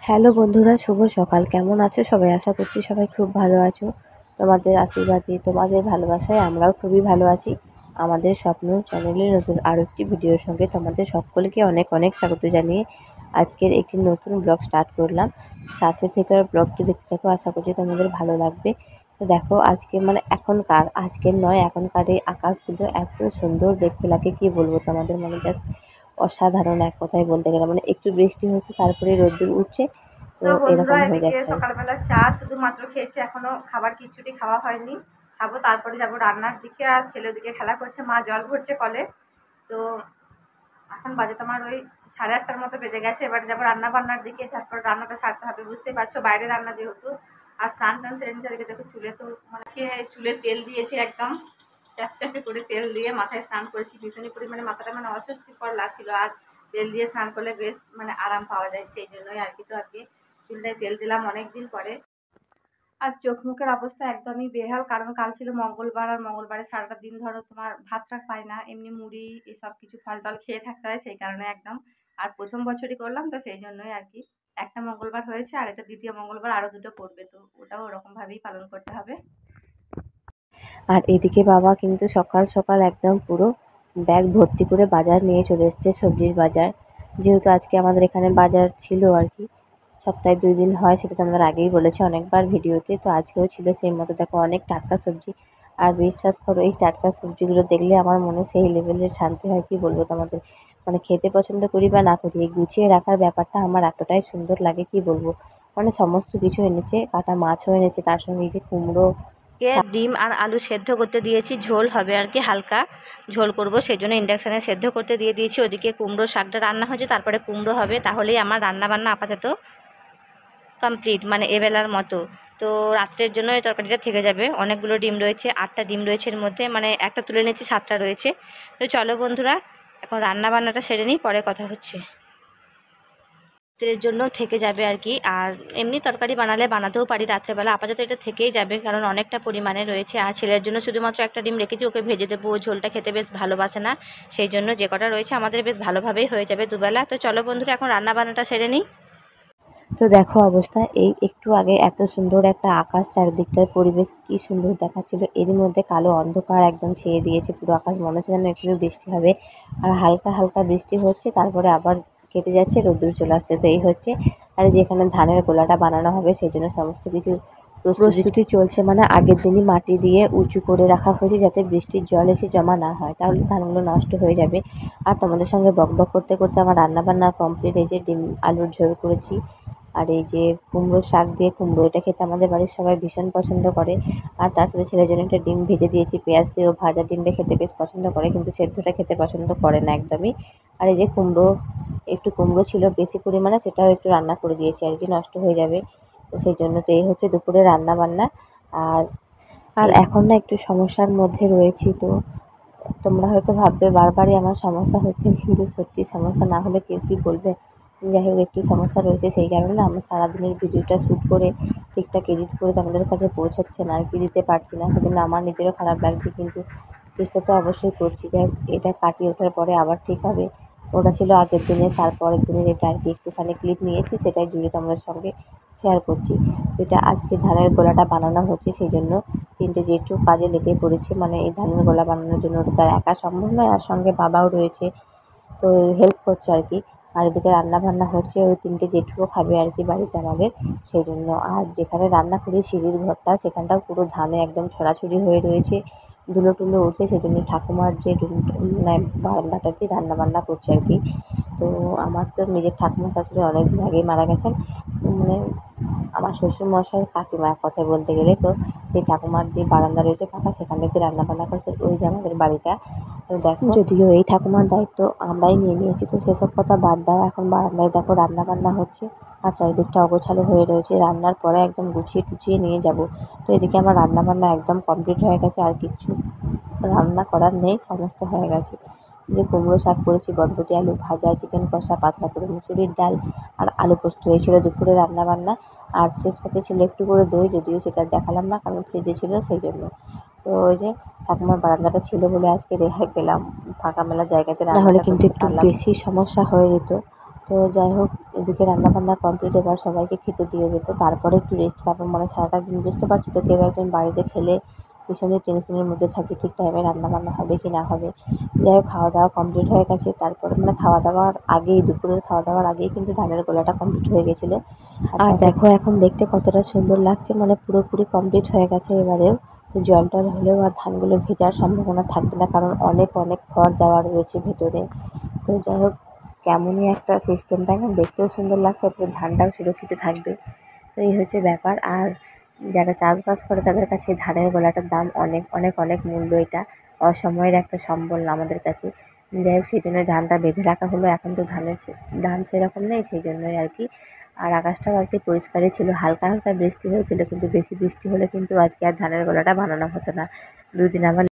Hello বন্ধুরা, শুভ সকাল। কেমন আছো সবাই? আশা করছি সবাই খুব ভালো আছো। তোমাদের আশীর্বাদে, তোমাদের ভালোবাসায় আমরাও খুবই ভালো আছি। আমাদের স্বপ্ন চ্যানেলের নতুন আরও একটি ভিডিওর সঙ্গে তোমাদের সকলকে অনেক অনেক স্বাগত জানিয়ে আজকের একটি নতুন ব্লগ স্টার্ট করলাম। সাথে থেকে ব্লগটি দেখতে থাকো, আশা করছি তোমাদের ভালো লাগবে। তো দেখো, আজকে আজকের নয়, এখনকার এই আকাশগুলো এত সুন্দর দেখতে লাগে, কি বলবো তোমাদের, জাস্ট অসাধারণ এক কথায় বলতে গেলে। একটু বৃষ্টি হচ্ছে, তারপরে রোদ্দুর উঠছে, তো তো বন্ধুরা, এরকম হয়ে এদিকে যাচ্ছে। সকালবেলা চা শুধুমাত্র খেয়েছি, এখনো খাবার কিছুটি খাওয়া হয়নি। খাবো, তারপরে যাবো রান্নার দিকে। আর ছেলে ওদিকে খেলা করছে, মা জল ভরছে কলে। তো এখন বাজে তোমার ওই 8:30টার মতো বেজে গেছে। এবার যাবো রান্না বান্নার দিকে, তারপর রান্নাটা সারতে হবে, বুঝতেই পারছো বাইরে রান্না যেহেতু। আর স্নান টান সেরে নিতে দেখো, চুলে তো চুলে তেল দিয়েছি, একদম চ্যাপচ্যাপে করে তেল দিয়ে মাথায় স্নান করেছি। ভীষণই পরিমাণে মাথাটা অস্বস্তিকর লাগছিল। আর তেল দিয়ে স্নান করলে বেশ আরাম পাওয়া যায়, সেই জন্যই আর কি। তো আজকে চুলটায় তেল দিলাম অনেক দিন পরে। আর চোখ মুখের অবস্থা একদমই বেহাল, কারণ কাল ছিল মঙ্গলবার। আর মঙ্গলবারে সারাটা দিন ধরো তোমার ভাতটা পায় না, এমনি মুড়ি এসব কিছু ফল টল খেয়ে থাকতে হয়, সেই কারণে একদম। আর প্রথম বছরই করলাম, তো সেই জন্যই আর কি। একটা মঙ্গলবার হয়েছে, আর এটা দ্বিতীয় মঙ্গলবার, আরো দুটো পড়বে, তো ওটাও ওরকম ভাবেই পালন করতে হবে। আর এদিকে বাবা কিন্তু সকাল সকাল একদম পুরো ব্যাগ ভর্তি করে বাজার নিয়ে চলে এসছে, সবজির বাজার। যেহেতু আজকে আমাদের এখানে বাজার ছিল আর কি, সপ্তাহে 2 দিন হয়, সেটা তো আমাদের আগেই বলেছে অনেকবার ভিডিওতে। তো আজকেও ছিল সেই মতো। দেখো, অনেক টাটকা সবজি। আর বিশ্বাস করো, এই টাটকা সবজিগুলো দেখলে আমার মনে সেই লেভেলের শান্তি হয়, কি বলবো তোমাদের। খেতে পছন্দ করি বা না করি, এই গুছিয়ে রাখার ব্যাপারটা আমার এতটাই সুন্দর লাগে, কি বলবো। সমস্ত কিছু এনেছে, কাটা মাছও এনেছে, তার সঙ্গে এই যে কুমড়ো, ডিম আর আলু সেদ্ধ করতে দিয়েছি, ঝোল হবে আর কি, হালকা ঝোল করব, সেই জন্য ইন্ডাকশানে সেদ্ধ করতে দিয়ে দিয়েছি। ওদিকে কুমড়ো শাকটা রান্না হয়েছে, তারপরে কুমড়ো হবে, তাহলেই আমার রান্না বান্না আপাতত কমপ্লিট, এবেলার মতো। তো রাত্রের জন্য এই তরকারিটা থেকে যাবে। অনেকগুলো ডিম রয়েছে, 8টা ডিম রয়েছে এর মধ্যে, একটা তুলে নিয়েছি, 7টা রয়েছে। তো চলো বন্ধুরা, এখন রান্না বান্নাটা সেরে নিই, পরে কথা হচ্ছে। রাত্রের জন্য থেকে যাবে আর কি। আর এমনি তরকারি বানালে বানাতেও পারি রাত্রেবেলা, আপাতত এটা থেকেই যাবে, কারণ অনেকটা পরিমাণে রয়েছে। আর ছেলের জন্য শুধুমাত্র একটা ডিম রেখেছি, ওকে ভেজে দেবো, ও ঝোলটা খেতে বেশ ভালোবাসে না, সেই জন্য যে কটা রয়েছে আমাদের বেশ ভালোভাবেই হয়ে যাবে দুবেলা। তো চলো বন্ধুরা, এখন রান্না বান্নাটা সেরে নিই। তো দেখো অবস্থা, এই একটু আগে এত সুন্দর একটা আকাশ, চারিদিকটার পরিবেশ কি সুন্দর দেখাচ্ছিল, এর মধ্যে কালো অন্ধকার একদম ছেয়ে দিয়েছে পুরো আকাশ। মনে হচ্ছে যেন একটু বৃষ্টি হবে। আর হালকা হালকা বৃষ্টি হচ্ছে, তারপরে আবার কেটে যাচ্ছে, রোদ্দুর চলে আসছে। তো এই হচ্ছে। আর যেখানে ধানের গোলাটা বানানো হবে, সেই জন্য সমস্ত কিছু প্রস্তুতি চলছে। আগের দিনই মাটি দিয়ে উঁচু করে রাখা হয়েছে, যাতে বৃষ্টির জল এসে জমা না হয়, তাহলে ধানগুলো নষ্ট হয়ে যাবে। আর তোমাদের সঙ্গে বকবক করতে করতে আমার রান্নাবান্না কমপ্লিট। এই যে ডিম আলুর ঝোল করেছি, আর এই যে কুমড়ো শাক দিয়ে কুমড়ো, এটা খেতে আমাদের বাড়ির সবাই ভীষণ পছন্দ করে। আর তার সাথে ছেলের জন্য একটা ডিম ভেজে দিয়েছি, পেঁয়াজ দিয়েও ভাজা ডিমটা খেতে বেশ পছন্দ করে, কিন্তু সেদ্ধটা খেতে পছন্দ করে না একদমই। আর এই যে একটু কুমড়ো ছিল বেশি পরিমাণে, সেটাও একটু রান্না করে দিয়েছি আর কি, নষ্ট হয়ে যাবে। তো সেই জন্য তো এই হচ্ছে দুপুরে রান্না বান্না। আর আর এখন না একটু সমস্যার মধ্যে রয়েছি। তো তোমরা হয়তো ভাববে বারবারই আমার সমস্যা হচ্ছে, কিন্তু সত্যি সমস্যা না হলে কেউ কী বলবে। যাই হোক, একটু সমস্যা রয়েছে, সেই কারণে আমার সারাদিনের ভিডিওটা শ্যুট করে ঠিকঠাক এডিট করে তোমাদের কাছে পৌঁছাচ্ছে না আর কি, দিতে পারছি না। সেজন্য আমার নিজেরও খারাপ লাগছে, কিন্তু চেষ্টা তো অবশ্যই করছি। যাই হোক, এটা কাটিয়ে ওঠার পরে আবার ঠিক হবে। ওটা ছিল আগের দিনের, তারপরের দিনের এটা আর কি, একটুখানি ক্লিপ নিয়েছি, সেটাই জুড়ে তোমাদের সঙ্গে শেয়ার করছি। এটা আজকে ধানের গোলাটা বানানো হচ্ছে, সেই জন্য 3টে জেঠু কাজে লেগে পড়েছে, এই ধানের গোলা বানানোর জন্য। ওটা তার একা সম্ভব নয়, আর সঙ্গে বাবাও রয়েছে, তো হেল্প করছে আর কি। আর এদিকে রান্নাবান্না হচ্ছে, ওই 3টে জেঠুও খাবে আর কি বাড়িতে আমাদের, সেই জন্য। আর যেখানে রান্না করি সিঁড়ির ঘরটা, সেখানটাও পুরো ধানে একদম ছড়াছড়ি হয়ে রয়েছে, ধুলো টুলো উঠছে, সেই জন্য ঠাকুমার যে বারান্দাটাতেই রান্নাবান্না করছে আর কি। তো আমার তো নিজের ঠাকুমা শাশুড়ি অনেক দিন আগেই মারা গেছেন, মানে আমার শ্বশুরমশাইয়ের কাকিমা এক কথায় বলতে গেলে। তো সেই ঠাকুমার যে বারান্দা রয়েছে ফাঁকা, সেখানটাতে রান্নাবান্না করছে, ওই যে আমাদের বাড়িটা। তো দেখো, যদিও এই ঠাকুমার দায়িত্ব আমরাই নিয়ে নিয়েছি, তো সেসব কথা বাদ দাও। এখন বারান্দায় দেখো রান্নাবান্না হচ্ছে, আর চারিদিকটা অগোছালো হয়ে রয়েছে। রান্নার পরে একদম গুছিয়ে টুচিয়ে নিয়ে যাব। তো এদিকে আমার রান্নাবান্না একদম কমপ্লিট হয়ে গেছে, আর কিচ্ছু রান্না করার নেই, সমস্ত হয়ে গেছে। যে কুমড়ো শাক করেছি, বরবটি আলু ভাজা, চিকেন কষা, পাতলা করে মুসুরির ডাল, আর আলু পোস্ত হয়েছিল দুপুরে রান্নাবান্না। আর শেষ পাতে ছিল একটু করে দই, যদিও সেটা দেখালাম না, কারণ ফ্রিজে ছিল, সেই জন্য। তো ওই যে ঠাকুমার বারান্দাটা ছিল বলে আজকে রেহাই পেলাম, ফাঁকা মেলা জায়গাতে, না হলে কিন্তু একটু বেশি সমস্যা হয়ে যেত। তো যাই হোক, এদিকে রান্নাবান্না কমপ্লিট, এবার সবাইকে খেতে দিয়ে যেত, তারপরে একটু রেস্ট পাবো। মানে সারাটা দিন বুঝতে পারছো তো, কেউ একজন বাড়িতে খেলে ভীষণই টেনশনের মধ্যে থাকি ঠিক টাইমে রান্নাবান্না হবে কি না হবে। যাই হোক, খাওয়া দাওয়া কমপ্লিট হয়ে গেছে। তারপরে মানে খাওয়া দাওয়ার আগেই, দুপুরের খাওয়া দাওয়ার আগেই কিন্তু ধানের গোলাটা কমপ্লিট হয়ে গেছিলো। আর দেখো এখন দেখতে কতটা সুন্দর লাগছে, মানে পুরোপুরি কমপ্লিট হয়ে গেছে এবারেও। তো জল টল হলেও আর ধানগুলো ভেজার সম্ভাবনা থাকবে না, কারণ অনেক অনেক খড় দেওয়া রয়েছে ভেতরে। তো যাই হোক, কেমনই একটা সিস্টেম, তাই না? দেখতেও সুন্দর লাগছে, অথচ ধানটাও সুরক্ষিত থাকবে। তো এই হচ্ছে ব্যাপার। আর যারা চাষবাস করে তাদের কাছে ধানের গোলাটার দাম অনেক অনেক অনেক মূল্য। এটা অসময়ের একটা সম্বল আমাদের কাছে। যাই হোক, সেই জন্য ধানটা বেঁধে রাখা হলো। এখন তো ধান সেরকম নেই, সেই জন্যই আর কি। আর আকাশটাও আর কি পরিষ্কারই ছিল, হালকা হালকা বৃষ্টি হয়েছিল, কিন্তু বেশি বৃষ্টি হলে কিন্তু আজকে আর ধানের গোলাটা বানানো হতো না। 2 দিন আবার